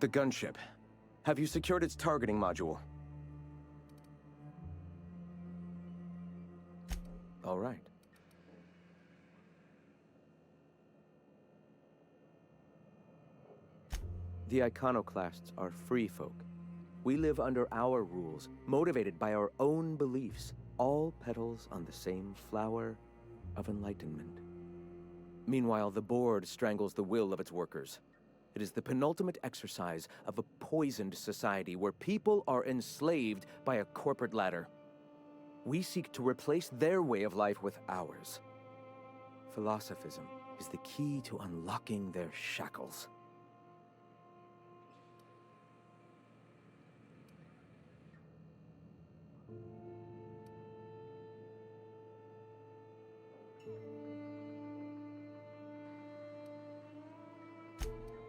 The gunship. Have you secured its targeting module? All right. The iconoclasts are free folk. We live under our rules, motivated by our own beliefs, all petals on the same flower of enlightenment. Meanwhile, the board strangles the will of its workers. It is the penultimate exercise of a poisoned society where people are enslaved by a corporate ladder. We seek to replace their way of life with ours. Philosophism is the key to unlocking their shackles.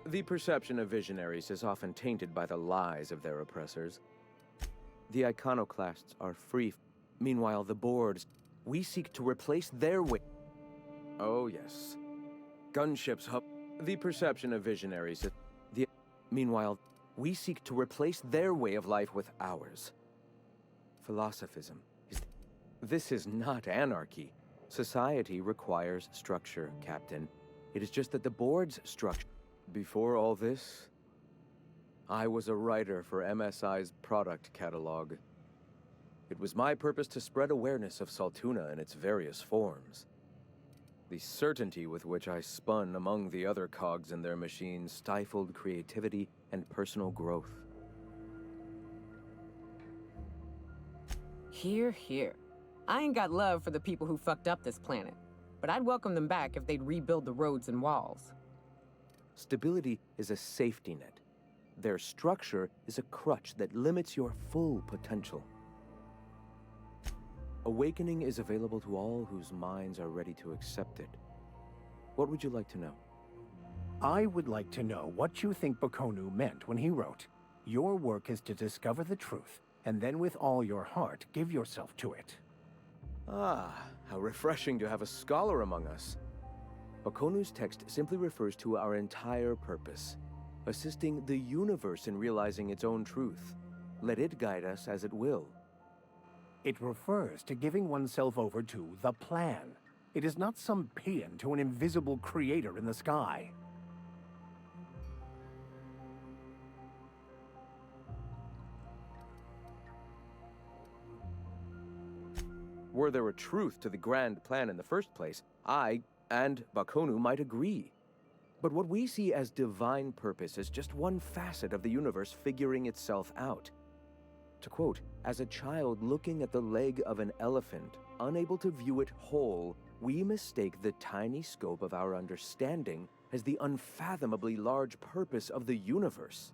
The perception of visionaries is often tainted by the lies of their oppressors. The iconoclasts are free. Meanwhile, the boards, we seek to replace their way. Oh, yes. Gunships hub. The perception of visionaries is Meanwhile, we seek to replace their way of life with ours. Philosophism is. This is not anarchy. Society requires structure, Captain. It is just that the board's structure. Before all this, I was a writer for MSI's product catalog. It was my purpose to spread awareness of Saltuna in its various forms. The certainty with which I spun among the other cogs in their machine stifled creativity and personal growth. Hear, hear. I ain't got love for the people who fucked up this planet, but I'd welcome them back if they'd rebuild the roads and walls. Stability is a safety net. Their structure is a crutch that limits your full potential. Awakening is available to all whose minds are ready to accept it. What would you like to know? I would like to know what you think Bakonu meant when he wrote, "Your work is to discover the truth, and then with all your heart give yourself to it." Ah, how refreshing to have a scholar among us. Bakonu's text simply refers to our entire purpose, assisting the universe in realizing its own truth. Let it guide us as it will. It refers to giving oneself over to the plan. It is not some paean to an invisible creator in the sky. Were there a truth to the grand plan in the first place, I and Bakonu might agree. But what we see as divine purpose is just one facet of the universe figuring itself out. To quote, "As a child looking at the leg of an elephant, unable to view it whole, we mistake the tiny scope of our understanding as the unfathomably large purpose of the universe."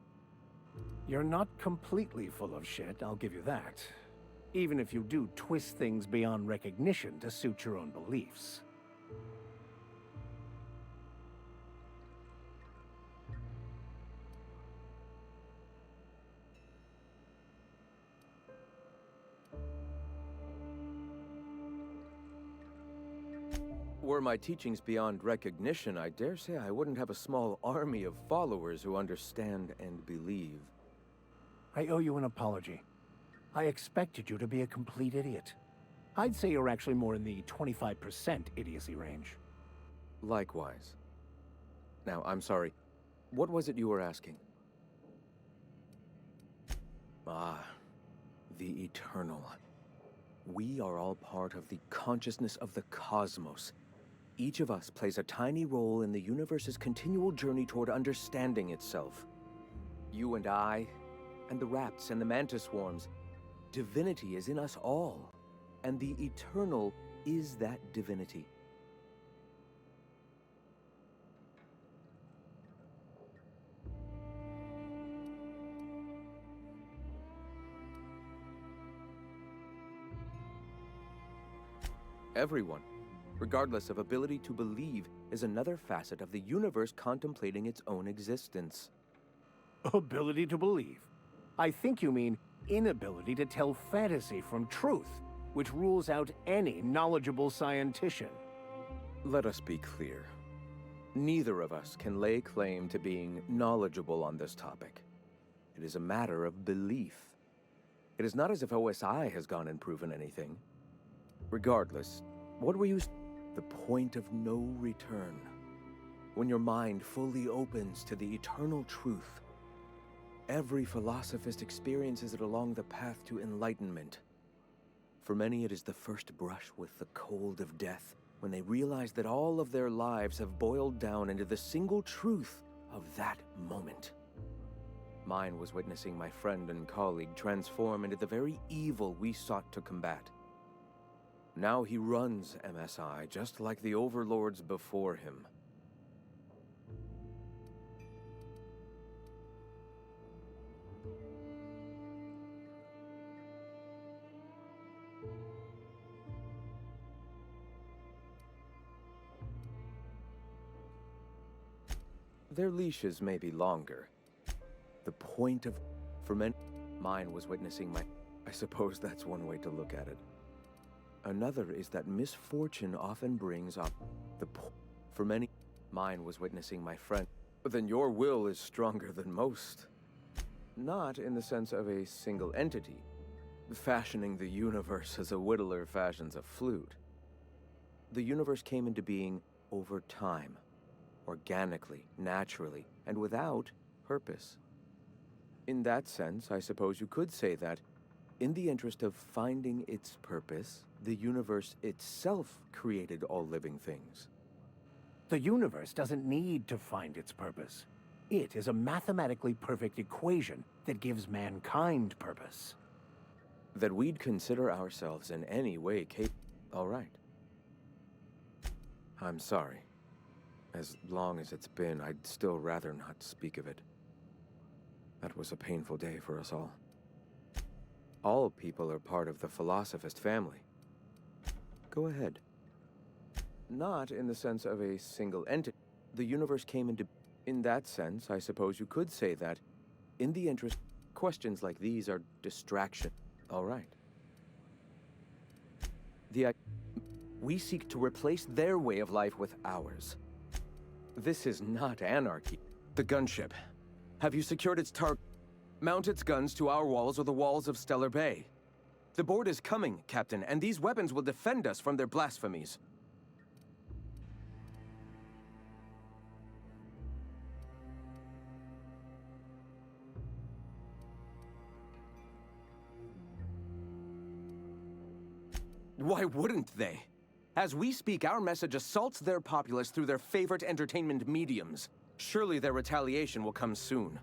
You're not completely full of shit, I'll give you that. Even if you do twist things beyond recognition to suit your own beliefs. Were my teachings beyond recognition, I dare say I wouldn't have a small army of followers who understand and believe. I owe you an apology. I expected you to be a complete idiot. I'd say you're actually more in the 25% idiocy range. Likewise. Now, I'm sorry. What was it you were asking? Ah, the eternal. We are all part of the consciousness of the cosmos. Each of us plays a tiny role in the universe's continual journey toward understanding itself. You and I, and the rats and the mantis swarms. Divinity is in us all, and the eternal is that divinity. Everyone, regardless of ability to believe, is another facet of the universe contemplating its own existence. Ability to believe? I think you mean inability to tell fantasy from truth, which rules out any knowledgeable scientician. Let us be clear. Neither of us can lay claim to being knowledgeable on this topic. It is a matter of belief. It is not as if OSI has gone and proven anything. Regardless, what were you... The point of no return. When your mind fully opens to the eternal truth. Every philosophist experiences it along the path to enlightenment. For many, it is the first brush with the cold of death, when they realize that all of their lives have boiled down into the single truth of that moment. Mine was witnessing my friend and colleague transform into the very evil we sought to combat. Now he runs MSI just like the overlords before him. Their leashes may be longer. The point of... For many... Mine was witnessing my... I suppose that's one way to look at it. Another is that misfortune often brings up the... For many... Mine was witnessing my friend... Then your will is stronger than most. Not in the sense of a single entity, fashioning the universe as a whittler fashions a flute. The universe came into being over time. Organically, naturally, and without purpose. In that sense, I suppose you could say that, in the interest of finding its purpose, the universe itself created all living things. The universe doesn't need to find its purpose. It is a mathematically perfect equation that gives mankind purpose. That we'd consider ourselves in any way capable... All right. I'm sorry. As long as it's been, I'd still rather not speak of it. That was a painful day for us all. All people are part of the philosophist family. Go ahead. Not in the sense of a single entity. The universe came into... In that sense, I suppose you could say that, in the interest... Questions like these are distraction. All right. We seek to replace their way of life with ours. This is not anarchy. The gunship. Have you secured its target? Mount its guns to our walls or the walls of Stellar Bay. The board is coming, Captain, and these weapons will defend us from their blasphemies. Why wouldn't they? As we speak, our message assaults their populace through their favorite entertainment mediums. Surely their retaliation will come soon.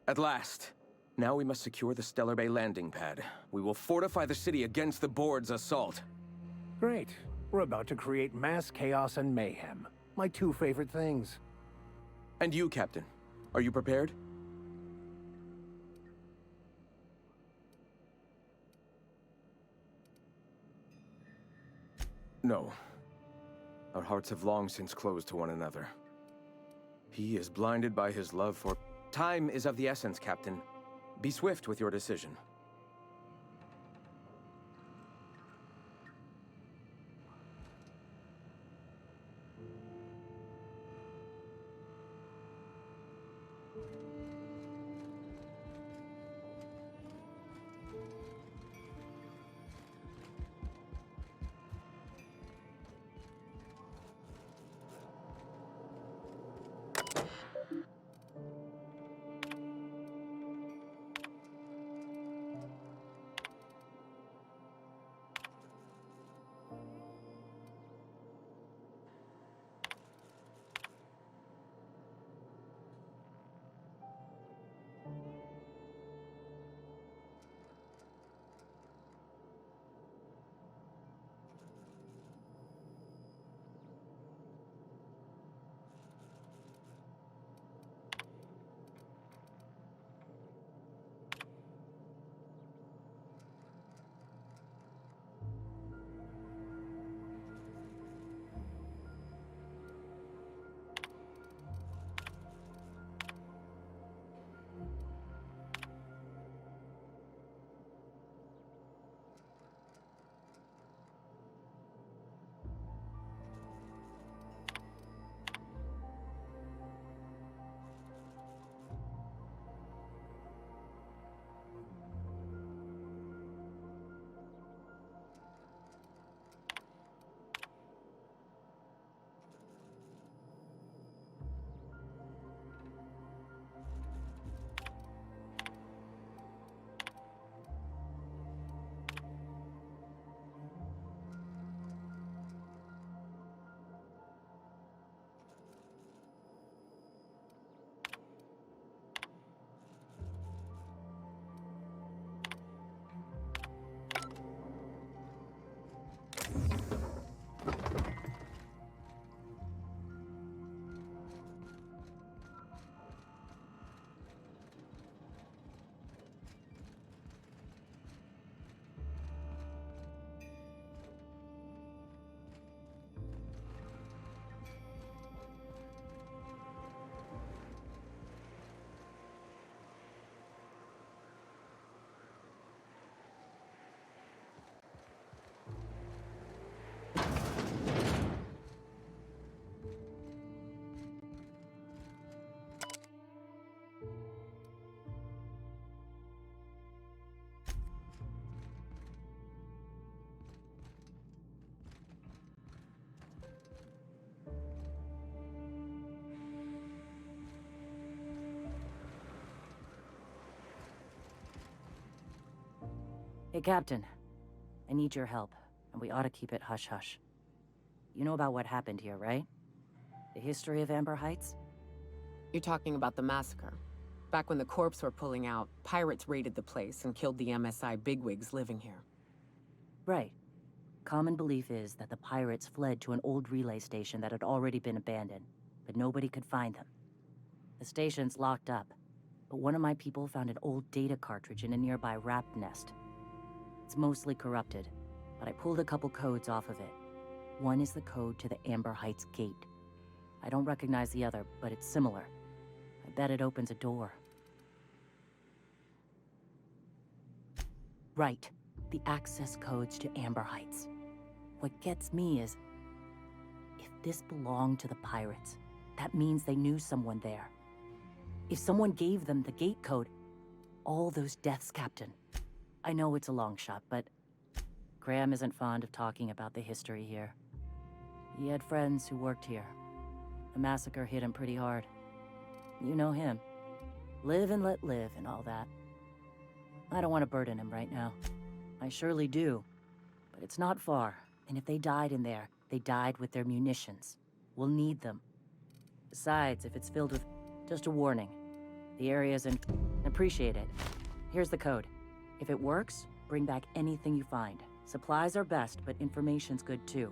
At last. Now we must secure the Stellar Bay landing pad. We will fortify the city against the board's assault. Great. We're about to create mass chaos and mayhem. My two favorite things. And you, Captain. Are you prepared? No. Our hearts have long since closed to one another. He is blinded by his love for... Time is of the essence, Captain. Be swift with your decision. Hey, Captain. I need your help, and we ought to keep it hush-hush. You know about what happened here, right? The history of Amber Heights? You're talking about the massacre. Back when the corps were pulling out, pirates raided the place and killed the MSI bigwigs living here. Right. Common belief is that the pirates fled to an old relay station that had already been abandoned, but nobody could find them. The station's locked up, but one of my people found an old data cartridge in a nearby rat nest. It's mostly corrupted, but I pulled a couple codes off of it. One is the code to the Amber Heights gate. I don't recognize the other, but it's similar. I bet it opens a door. Right. The access codes to Amber Heights. What gets me is, if this belonged to the pirates, that means they knew someone there. If someone gave them the gate code, all those deaths, Captain. I know it's a long shot, but Graham isn't fond of talking about the history here. He had friends who worked here. The massacre hit him pretty hard. You know him. Live and let live and all that. I don't want to burden him right now. I surely do. But it's not far, and if they died in there, they died with their munitions. We'll need them. Besides, if it's filled with... Just a warning. The area's in... Appreciate it. Here's the code. If it works, bring back anything you find. Supplies are best, but information's good too.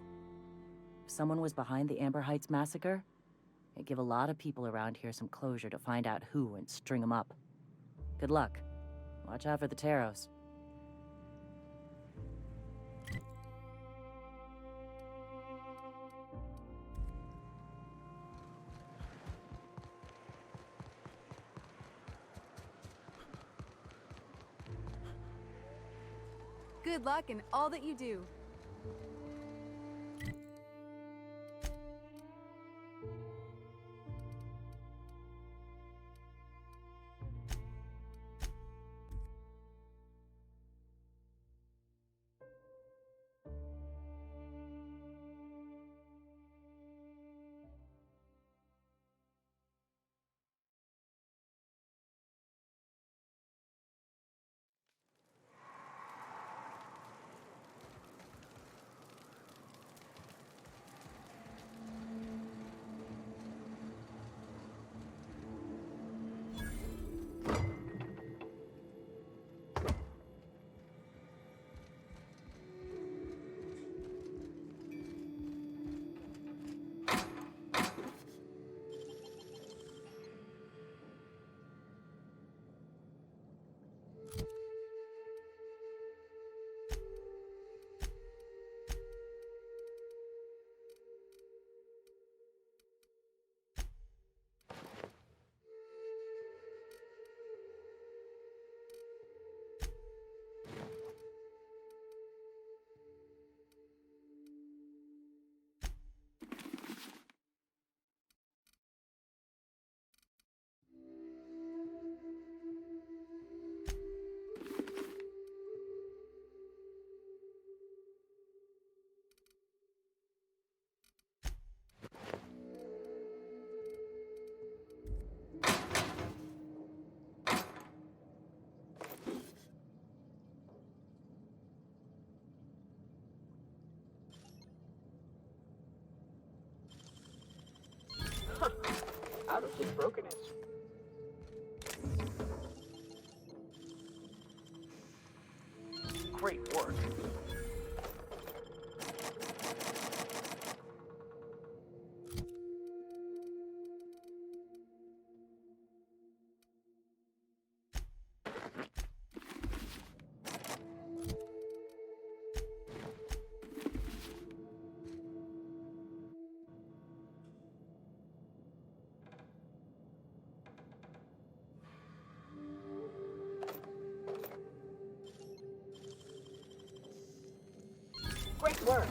If someone was behind the Amber Heights massacre, it'd give a lot of people around here some closure to find out who and string them up. Good luck. Watch out for the Taros. Good luck in all that you do. Out of his brokenness. Great work. Great work.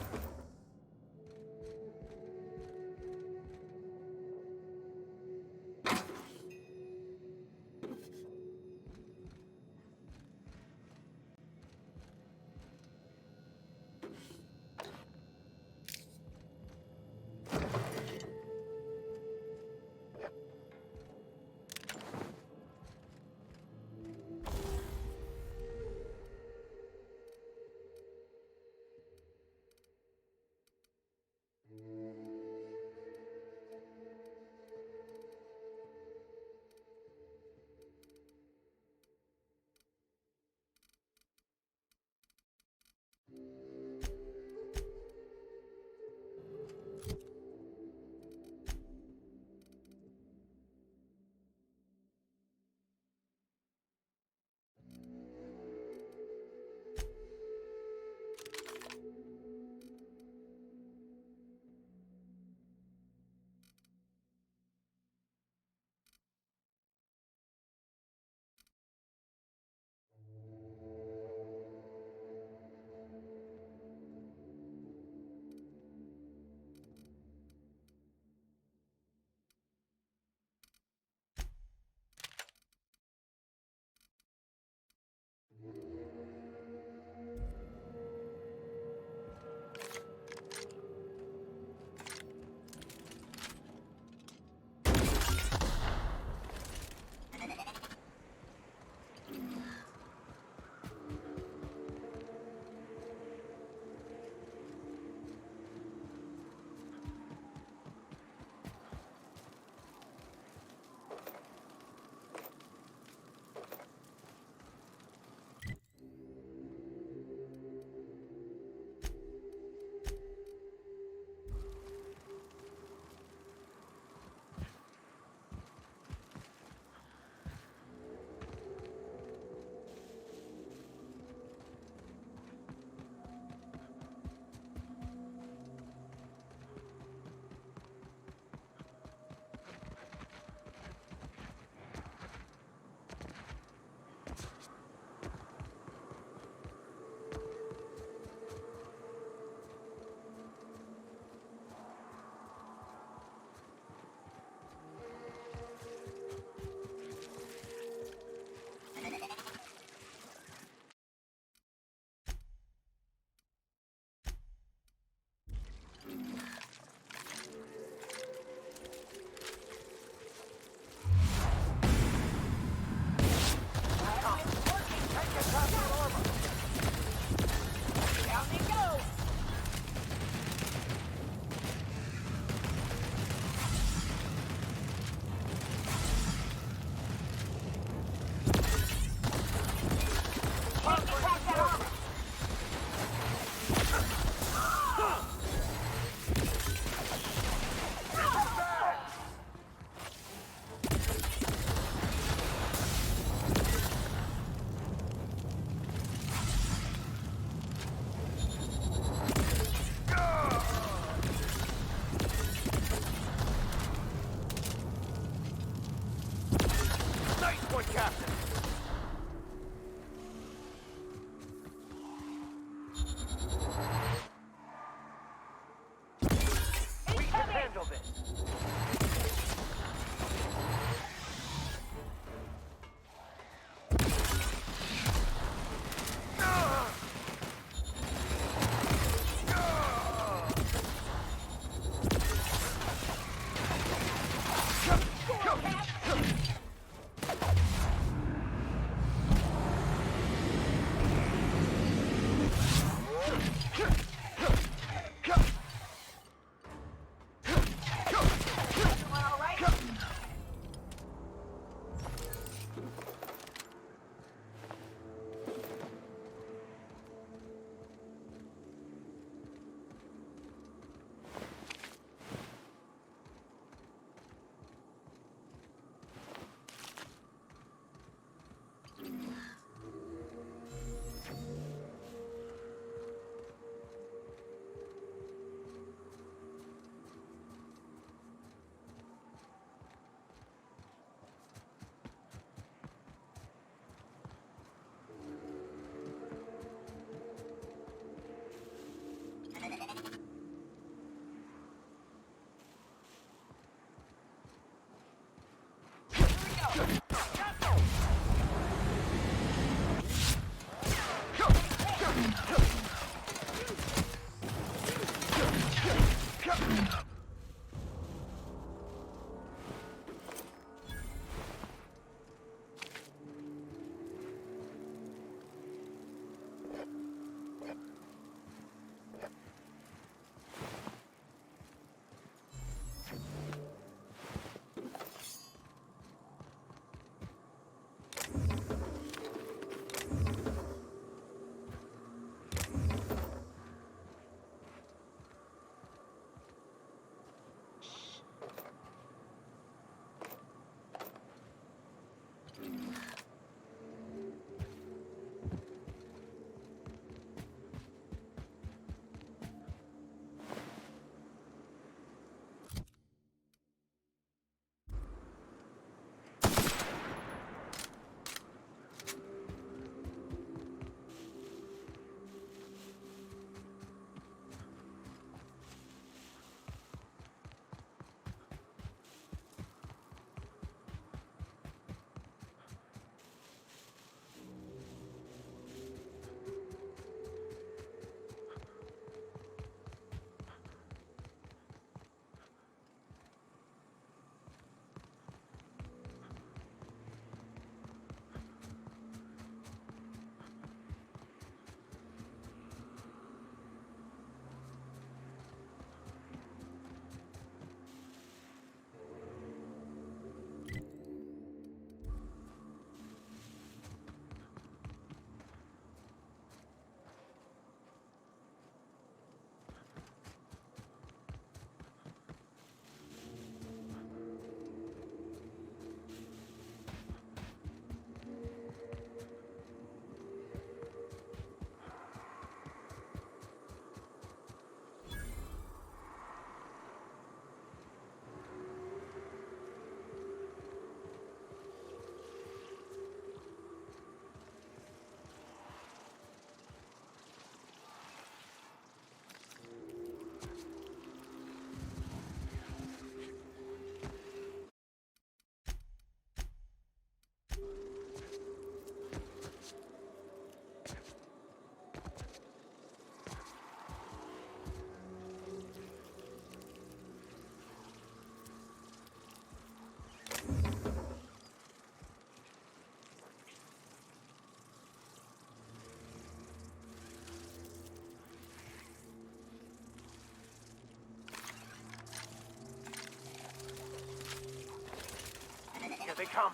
Here they come.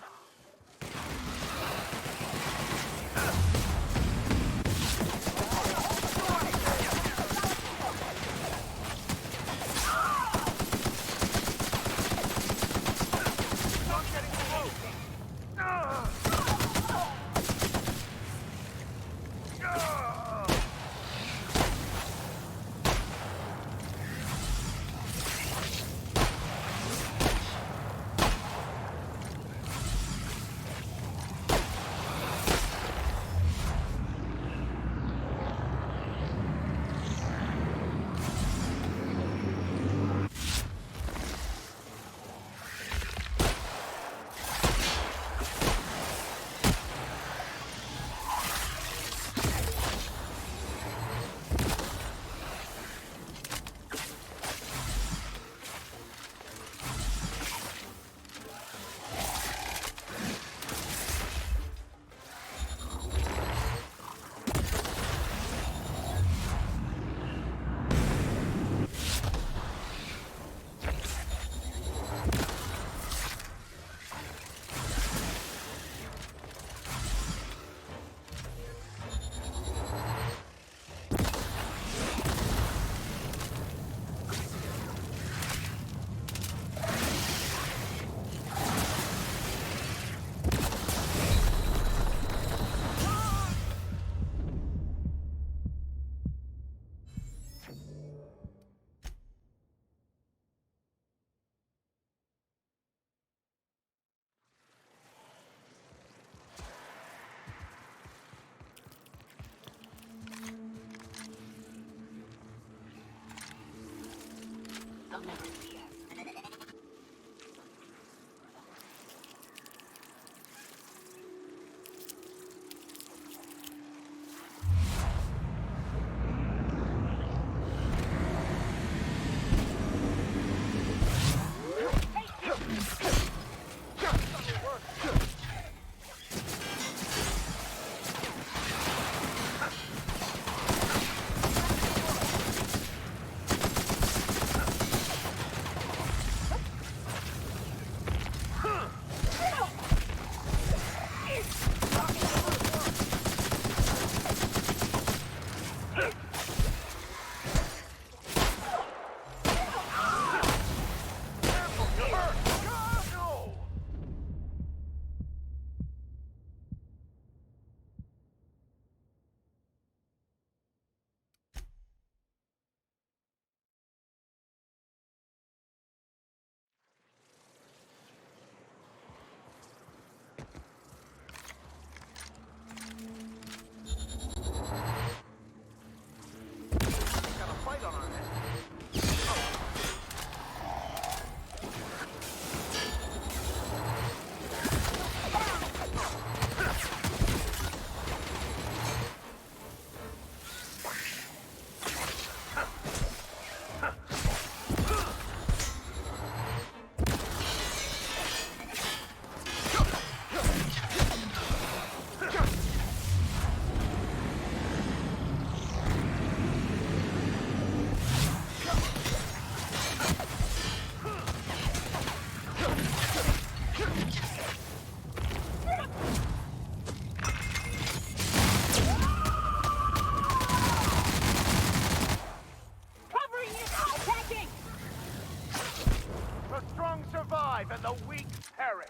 thrive and the weak perish.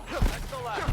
That's the last.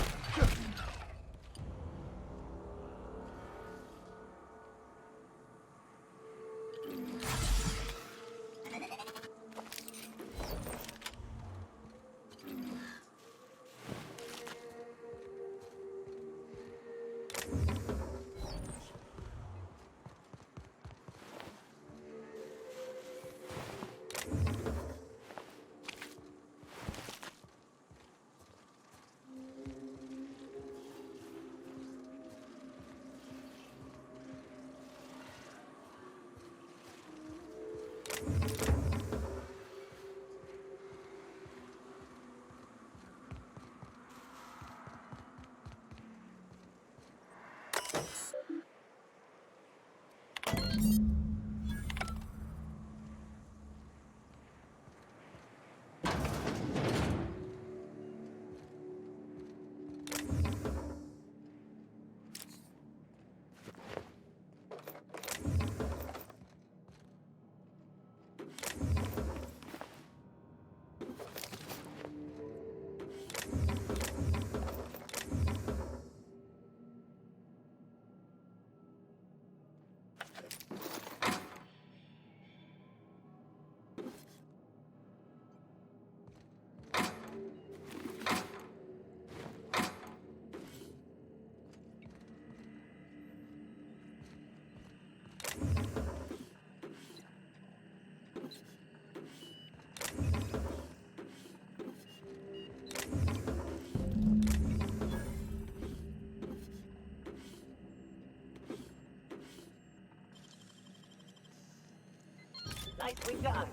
Nicely done.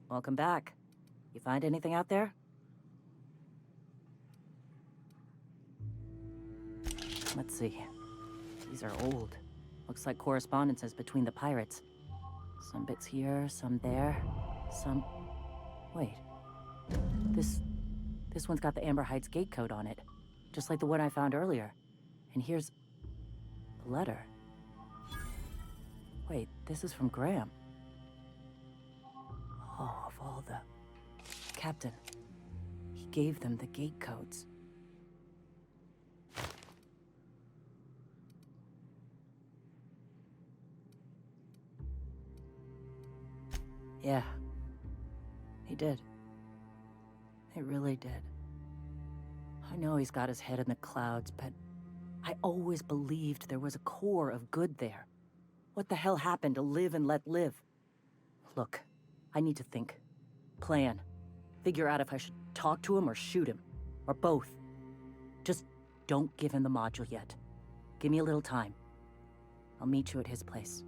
Welcome back. You find anything out there? Let's see. These are old. Looks like correspondences between the pirates. Some bits here, some there, some... Wait. This one's got the Amber Heights gate code on it. Just like the one I found earlier. And here's... a letter. Wait, this is from Graham. Oh, of all the... Captain. He gave them the gate codes. Yeah. He did. He really did. I know he's got his head in the clouds, but I always believed there was a core of good there. What the hell happened to live and let live? Look, I need to think. Plan. Figure out if I should talk to him or shoot him. Or both. Just don't give him the module yet. Give me a little time. I'll meet you at his place.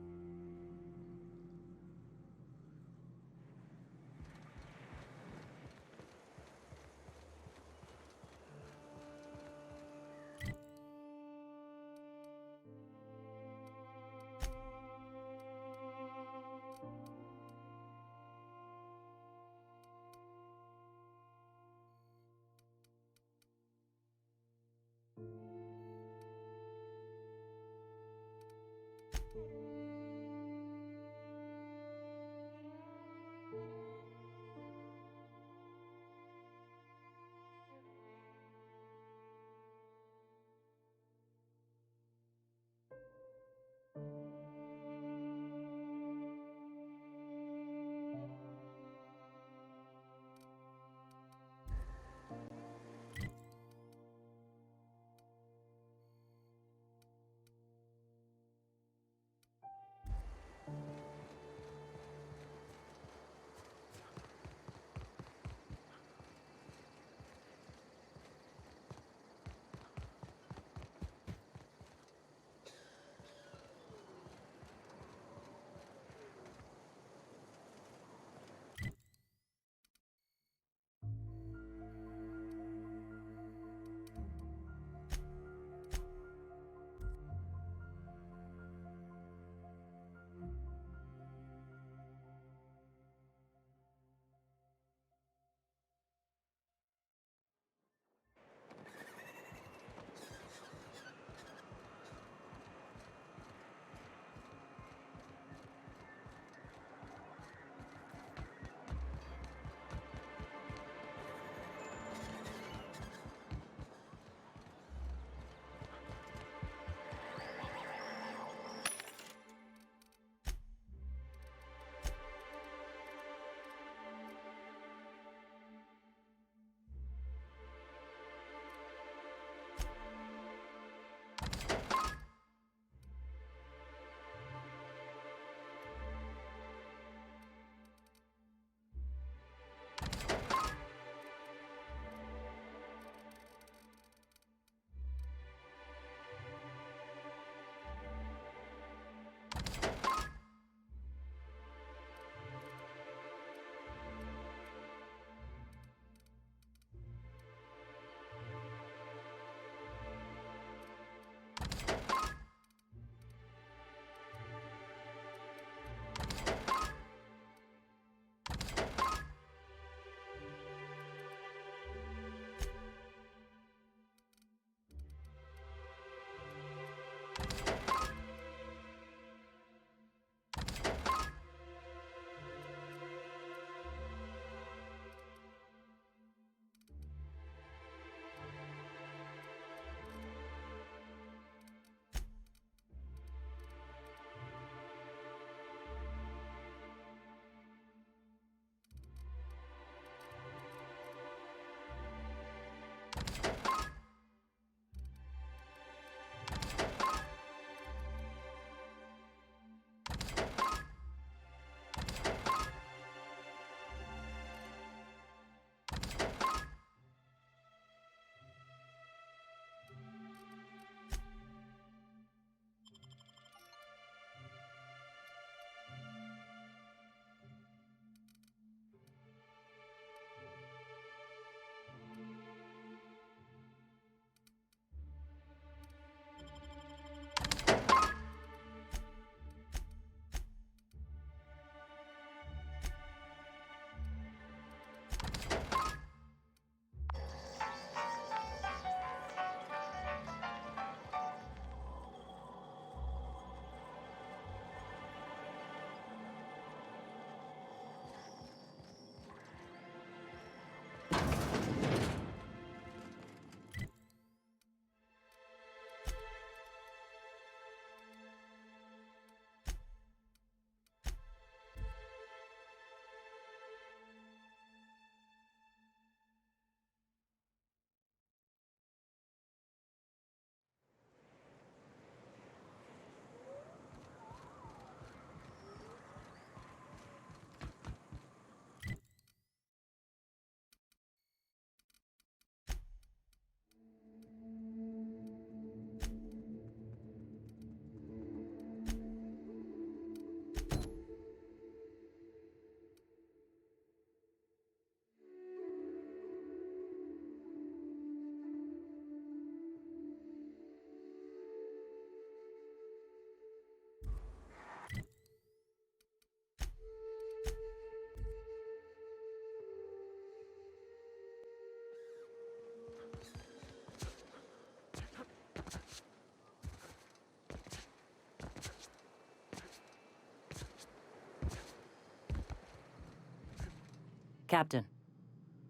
Captain,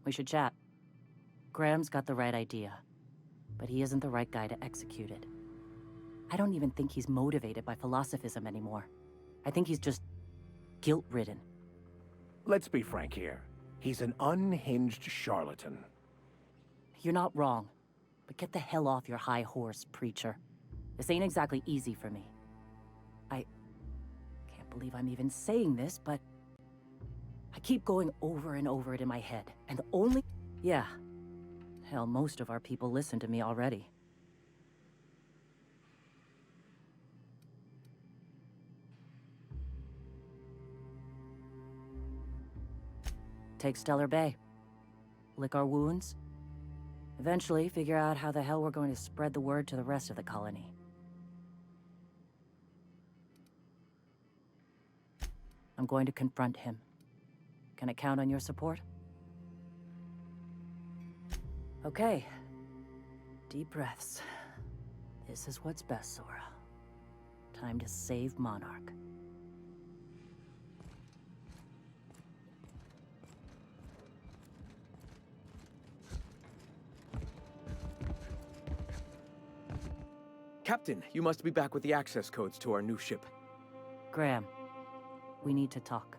we should chat. Graham's got the right idea, but he isn't the right guy to execute it. I don't even think he's motivated by philosophism anymore. I think he's just guilt-ridden. Let's be frank here. He's an unhinged charlatan. You're not wrong, but get the hell off your high horse, preacher. This ain't exactly easy for me. I can't believe I'm even saying this, but I keep going over and over it in my head, and the only... Yeah. Hell, most of our people listen to me already. Take Stellar Bay. Lick our wounds. Eventually, figure out how the hell we're going to spread the word to the rest of the colony. I'm going to confront him. Can I count on your support? Okay. Deep breaths. This is what's best, Sora. Time to save Monarch. Captain, you must be back with the access codes to our new ship. Graham, we need to talk.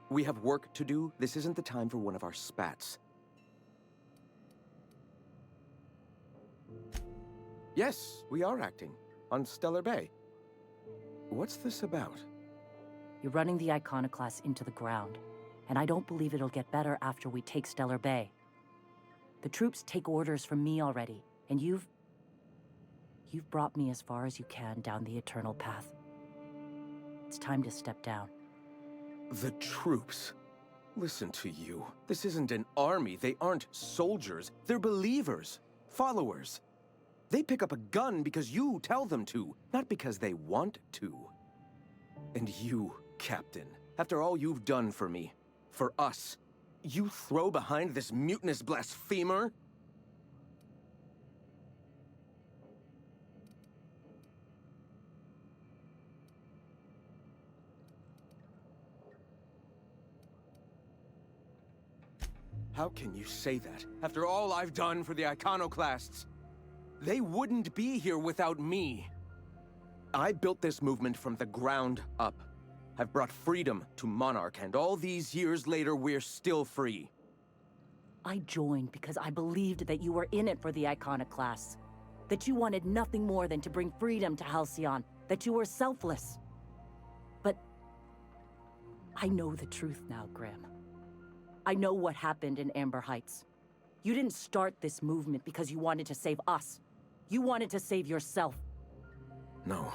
We have work to do. This isn't the time for one of our spats. Yes, we are acting. On Stellar Bay. What's this about? You're running the Iconoclast into the ground, and I don't believe it'll get better after we take Stellar Bay. The troops take orders from me already, and you've brought me as far as you can down the eternal path. It's time to step down. The troops. Listen to you. This isn't an army. They aren't soldiers. They're believers. Followers. They pick up a gun because you tell them to, not because they want to. And you, Captain, after all you've done for me, for us, you throw behind this mutinous blasphemer? How can you say that, after all I've done for the Iconoclasts? They wouldn't be here without me. I built this movement from the ground up. I've brought freedom to Monarch, and all these years later, we're still free. I joined because I believed that you were in it for the Iconoclasts. That you wanted nothing more than to bring freedom to Halcyon. That you were selfless. But I know the truth now, Graham. I know what happened in Amber Heights. You didn't start this movement because you wanted to save us. You wanted to save yourself. No.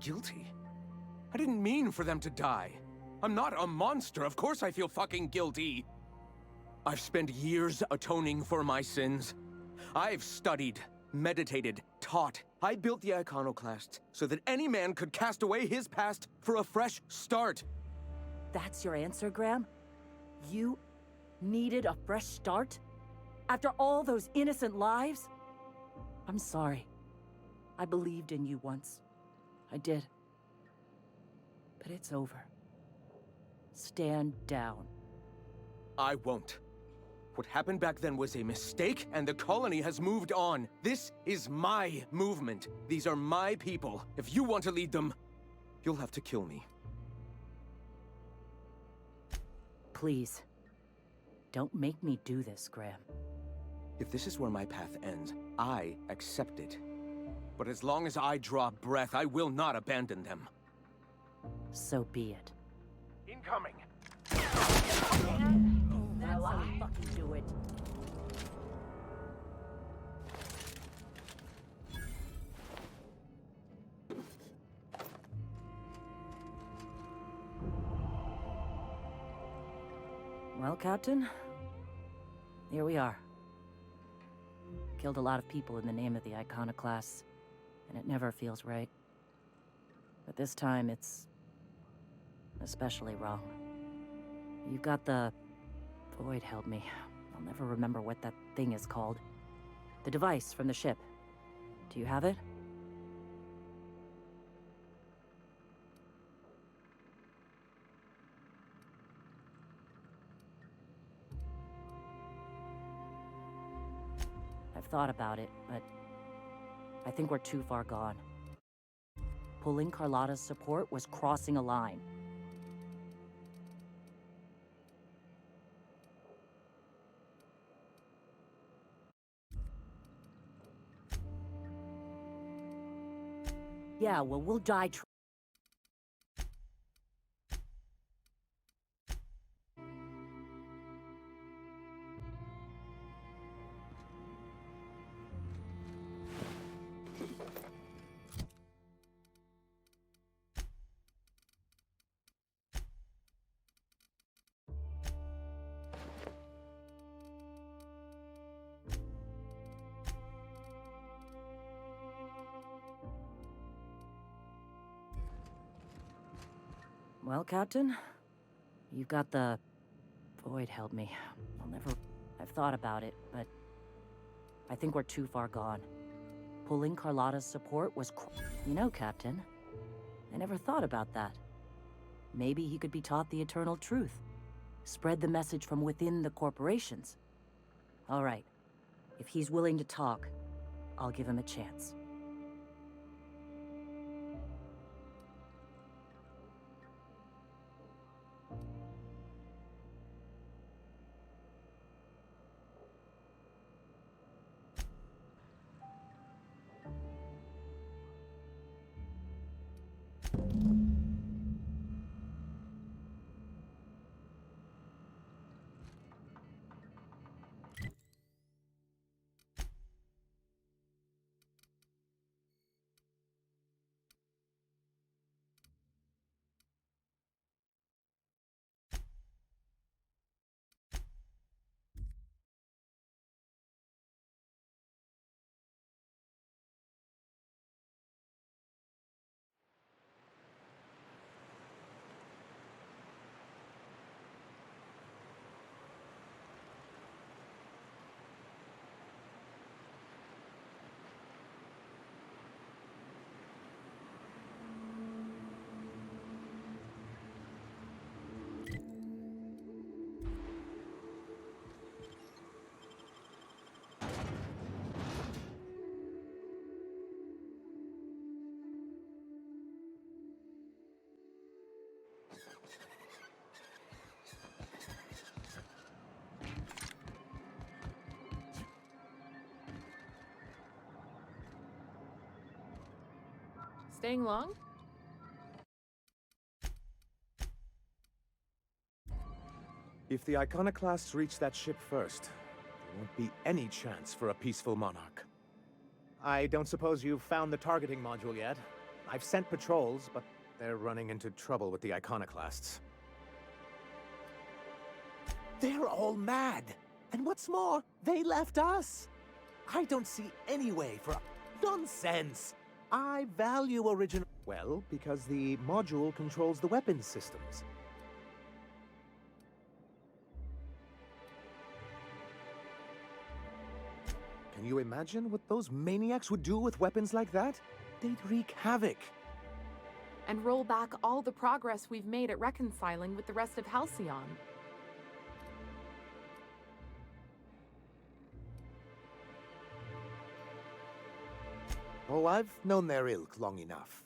Guilty? I didn't mean for them to die. I'm not a monster. Of course I feel fucking guilty. I've spent years atoning for my sins. I've studied, meditated, taught. I built the Iconoclast so that any man could cast away his past for a fresh start. That's your answer, Graham? You needed a fresh start? After all those innocent lives? I'm sorry. I believed in you once. I did. But it's over. Stand down. I won't. What happened back then was a mistake, and the colony has moved on. This is my movement. These are my people. If you want to lead them, you'll have to kill me. Please. Don't make me do this, Graham. If this is where my path ends, I accept it. But as long as I draw breath, I will not abandon them. So be it. Incoming. That's how you fucking do it. Well, Captain, here we are. Killed a lot of people in the name of the Iconoclasts, and it never feels right. But this time, it's especially wrong. You've got the... Void help me. I'll never remember what that thing is called. The device from the ship. Do you have it? I've thought about it, but I think we're too far gone. Pulling Carlotta's support was crossing a line. Yeah, well, we'll die Well, Captain, you've got the... Void help me. I'll never... I've thought about it, but I think we're too far gone. Pulling Carlotta's support was You know, Captain, I never thought about that. Maybe he could be taught the eternal truth. Spread the message from within the corporations. All right. If he's willing to talk, I'll give him a chance. Staying long? If the Iconoclasts reach that ship first, there won't be any chance for a peaceful monarch. I don't suppose you've found the targeting module yet. I've sent patrols, but they're running into trouble with the Iconoclasts. They're all mad! And what's more, they left us! I don't see any way for... Nonsense! I value original... Well, because the module controls the weapons systems. Can you imagine what those maniacs would do with weapons like that? They'd wreak havoc. And roll back all the progress we've made at reconciling with the rest of Halcyon. Oh, I've known their ilk long enough.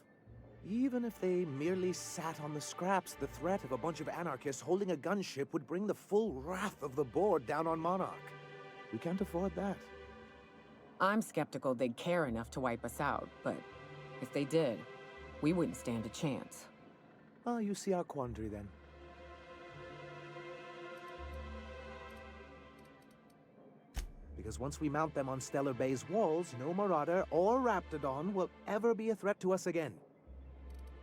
Even if they merely sat on the scraps, the threat of a bunch of anarchists holding a gunship would bring the full wrath of the board down on Monarch. We can't afford that. I'm skeptical they'd care enough to wipe us out, but if they did, we wouldn't stand a chance. Ah, you see our quandary then. Because once we mount them on Stellar Bay's walls, no Marauder or Raptidon will ever be a threat to us again.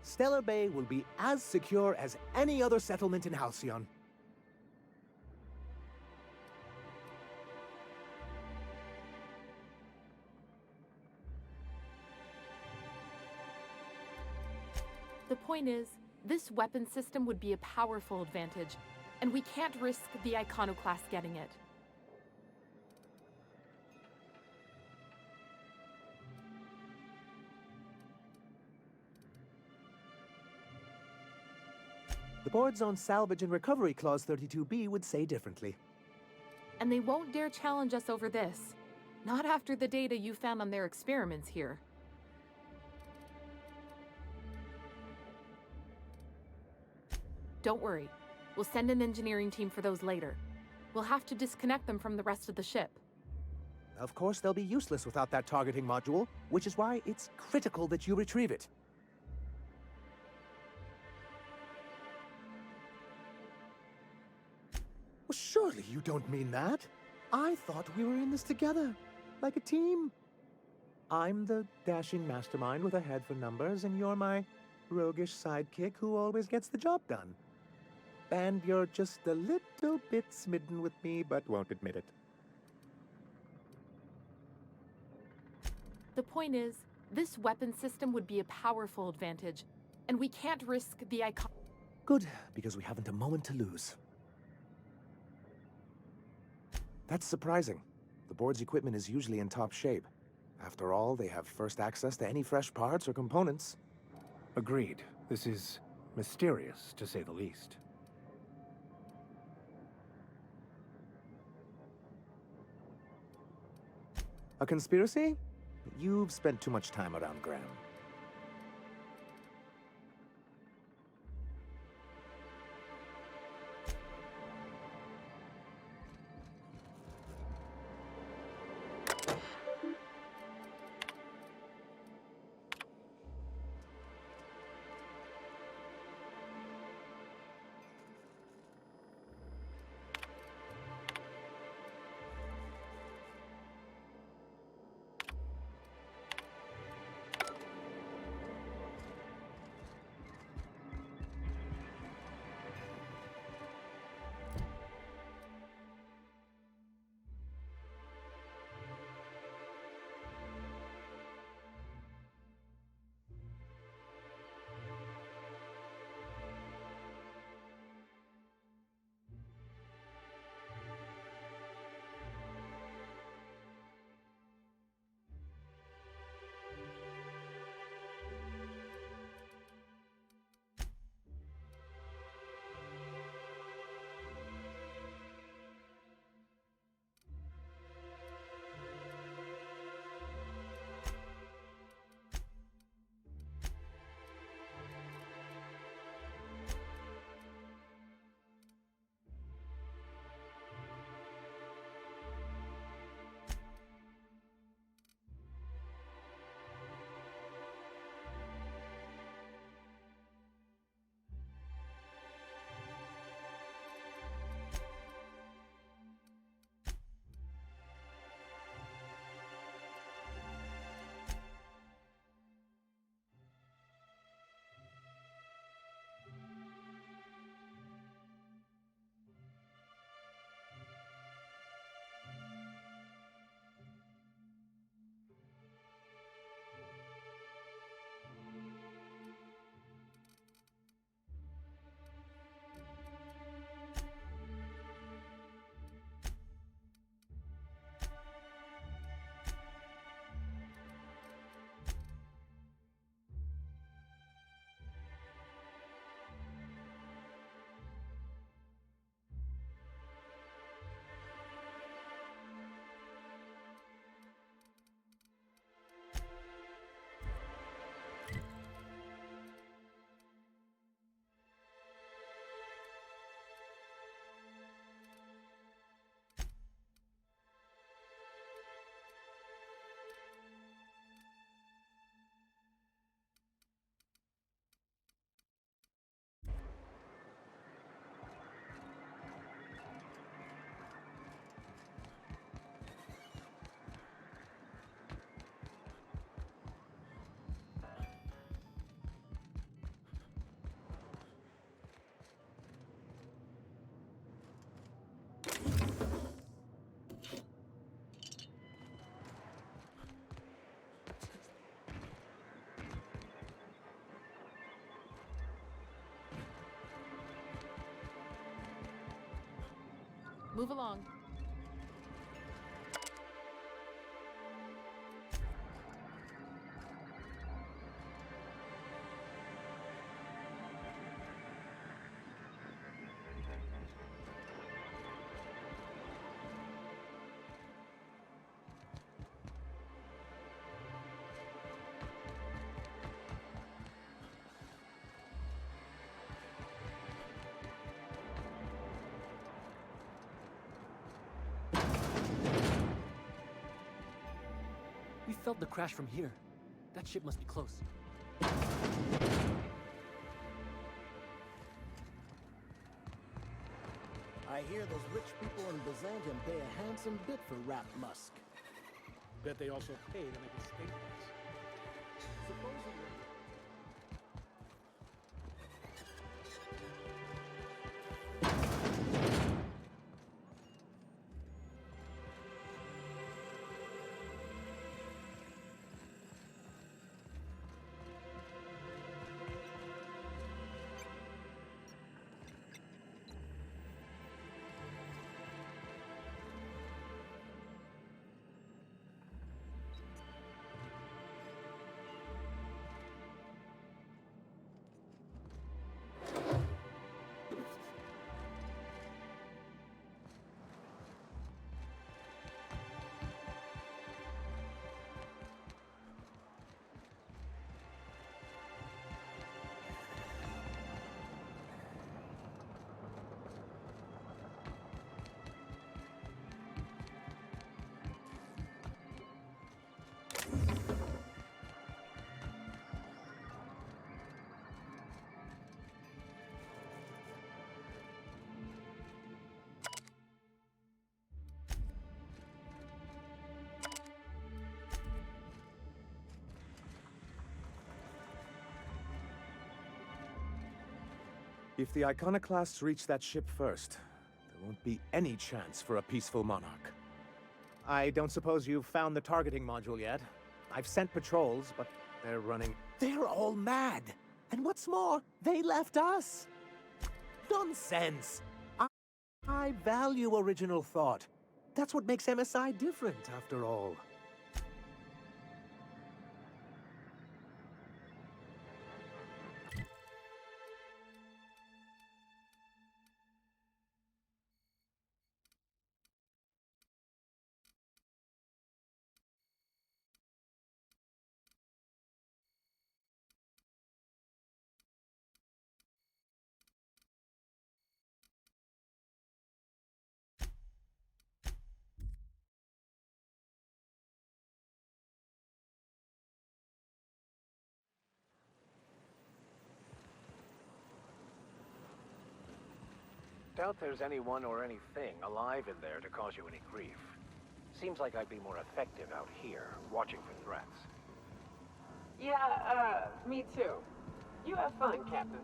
Stellar Bay will be as secure as any other settlement in Halcyon. The point is, this weapon system would be a powerful advantage, and we can't risk the Iconoclast getting it. The board's own salvage and recovery clause 32B would say differently. And they won't dare challenge us over this. Not after the data you found on their experiments here. Don't worry. We'll send an engineering team for those later. We'll have to disconnect them from the rest of the ship. Of course, they'll be useless without that targeting module, which is why it's critical that you retrieve it. Well, surely you don't mean that. I thought we were in this together, like a team. I'm the dashing mastermind with a head for numbers, and you're my roguish sidekick who always gets the job done. And you're just a little bit smitten with me, but won't admit it. The point is, this weapon system would be a powerful advantage, and we can't risk the icon. Good, because we haven't a moment to lose. That's surprising. The board's equipment is usually in top shape. After all, they have first access to any fresh parts or components. Agreed. This is mysterious, to say the least. A conspiracy? You've spent too much time around Graham. Move along. We felt the crash from here. That ship must be close. I hear those rich people in Byzantium pay a handsome bit for Rat Musk. Bet they also pay to make it stateless. Supposedly. If the Iconoclasts reach that ship first, there won't be any chance for a peaceful monarch. I don't suppose you've found the targeting module yet? I've sent patrols, but they're running... They're all mad! And what's more, they left us! Nonsense! I value original thought. That's what makes MSI different, after all. Doubt there's anyone or anything alive in there to cause you any grief. Seems like I'd be more effective out here, watching for threats. Yeah, me too. You have fun, Captain.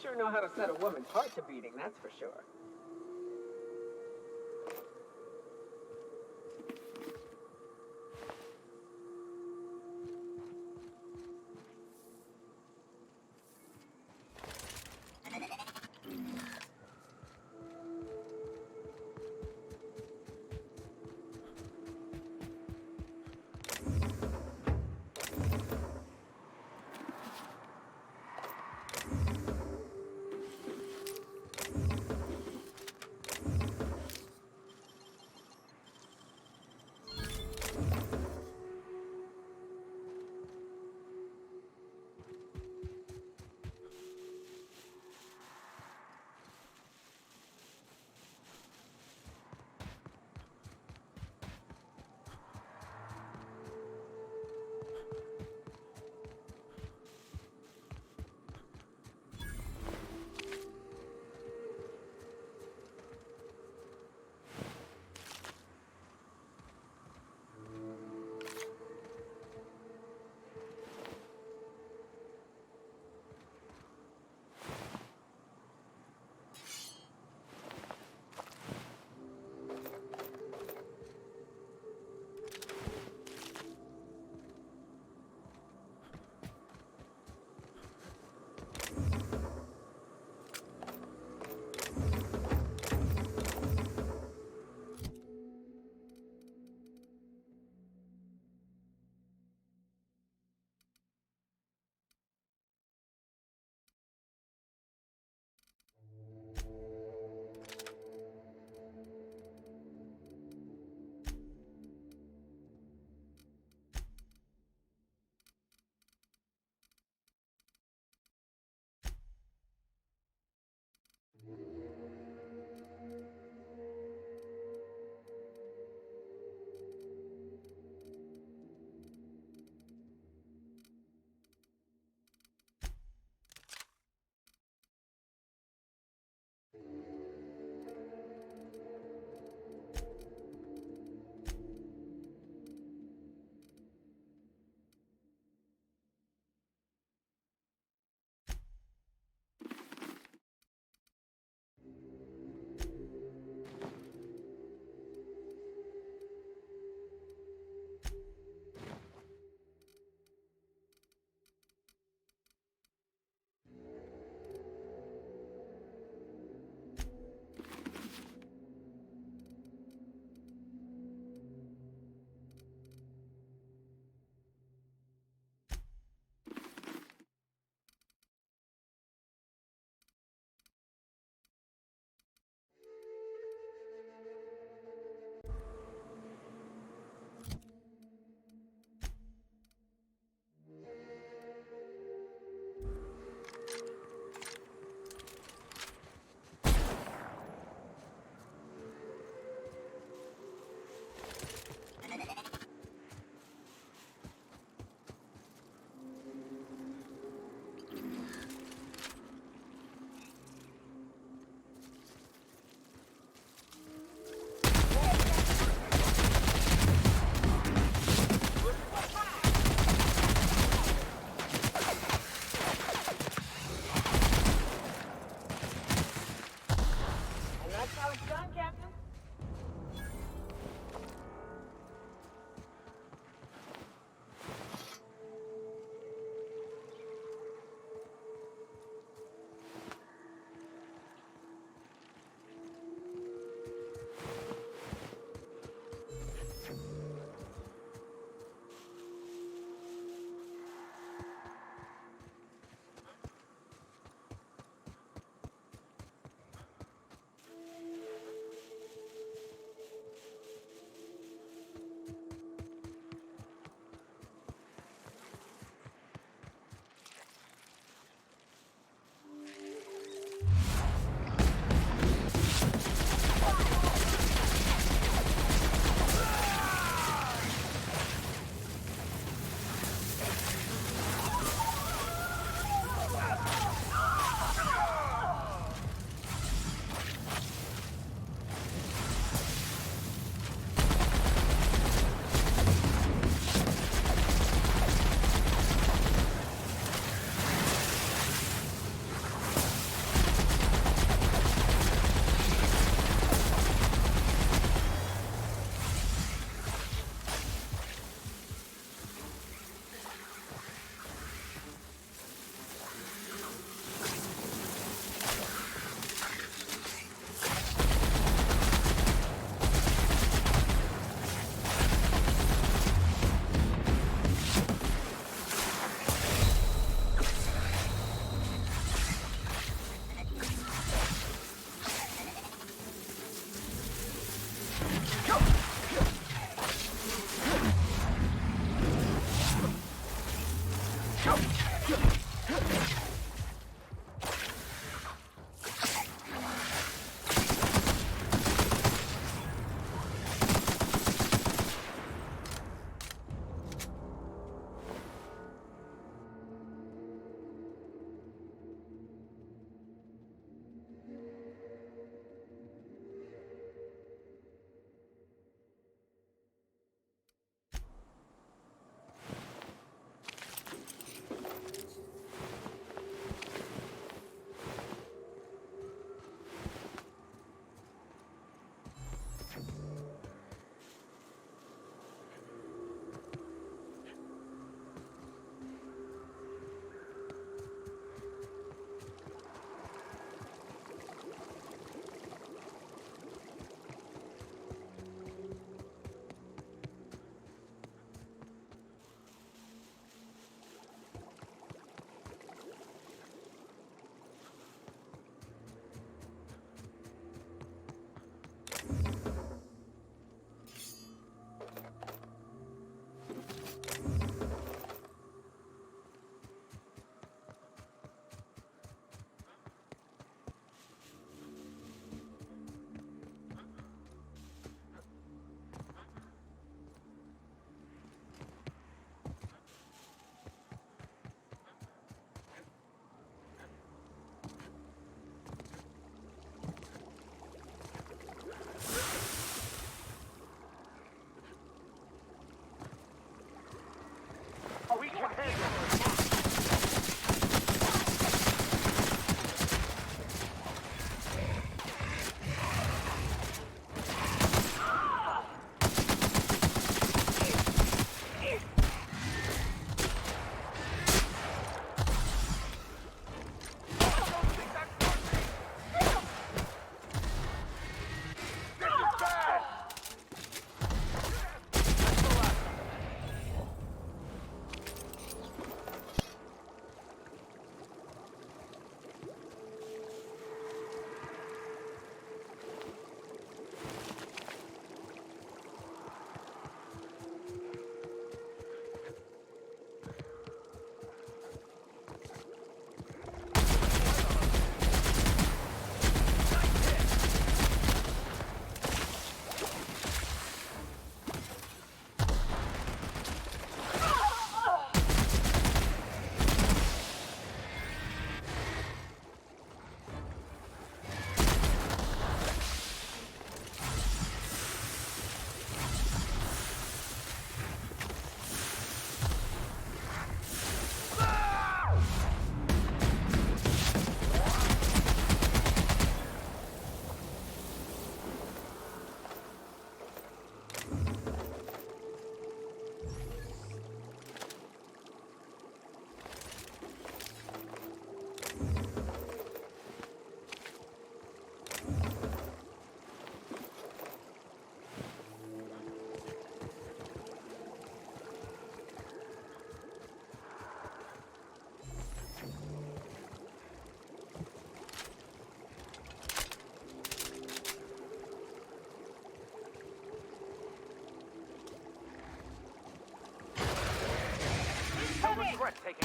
sure know how to set a woman's heart to beating, that's for sure.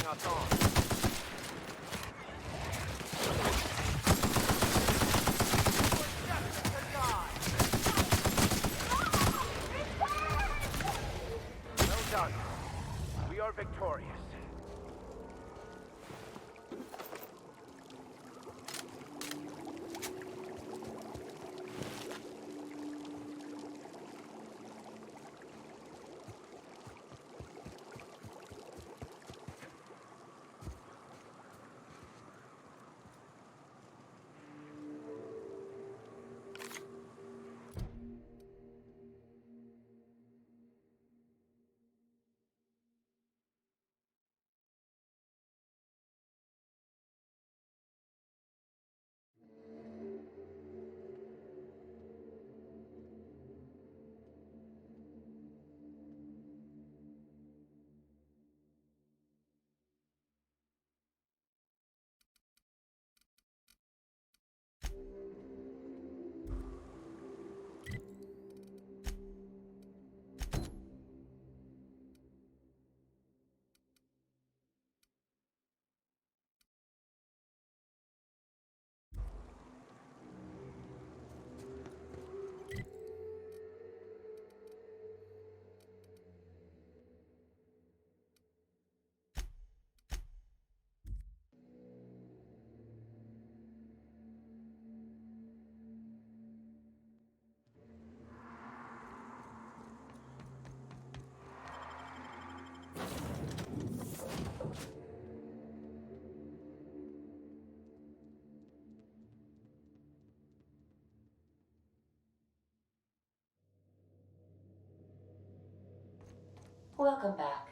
us on. Well done. We are victorious. Welcome back.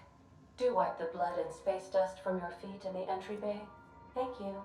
Do wipe the blood and space dust from your feet in the entry bay. Thank you.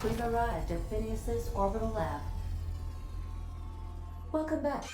We've arrived at Phineas's orbital lab. Welcome back.